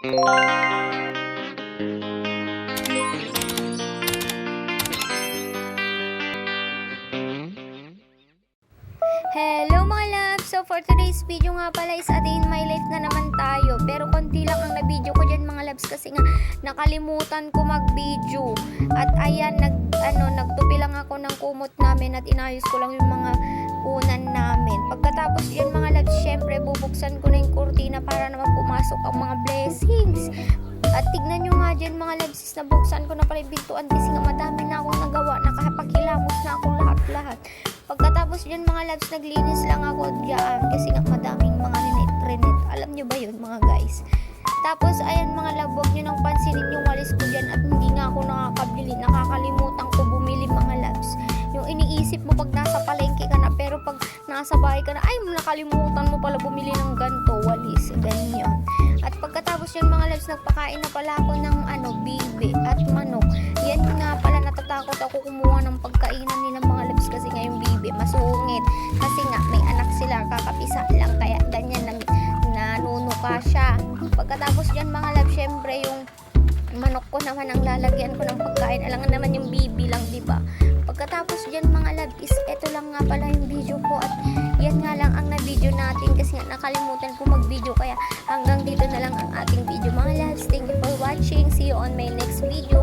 Hello mga loves! So for today's video nga pala is a day in my life na naman tayo. Pero konti lang ang na-video ko dyan mga loves kasi nga nakalimutan ko mag-video. At ayan, nagtupi lang ako ng kumot namin at inayos ko lang yung mga unan namin. Pagkatapos yan mga loves, syempre bubuksan ko na yung kurtina para naman pumasok ang mga blessings. At tignan nyo nga dyan mga loves, is nabuksan ko na pala yung pintuan kasi nga madami na akong nagawa. Nakapagkilamos na ako lahat-lahat. Pagkatapos dyan mga loves, naglinis lang ako dyan kasi nga madaming mga rinet. Alam nyo ba yun mga guys? Tapos ayan mga love, huwag nyo nang pansinin yung walis ko dyan at hindi nga ako nakakabili. Nakakalimutan ko bumili mga loves. Yung iniisip mo pag nasa palengke ka na, pero pag nasa bahay ka na, ay nakalimutan mo pala bumili ng ganto, walis, ganyan. At pagkatapos yan mga loves, nagpakain na pala ako ng bibi at manok. Yan nga pala, natatakot ako kumuha ng pagkainan nila mga loves kasi nga yung bibi masungit. Kasi nga may anak sila, kakapisa lang, kaya ganyan nanunuka siya. Pagkatapos yan mga loves, syempre yung manok ko naman ang lalagyan ko ng pagkain. Alangan naman yung bibi lang, diba? Pagkatapos dyan mga love is eto lang nga pala yung video ko at yan nga lang ang na-video natin kasi nga nakalimutan ko mag-video, kaya hanggang dito na lang ang ating video mga loves. Thank you for watching. See you on my next video.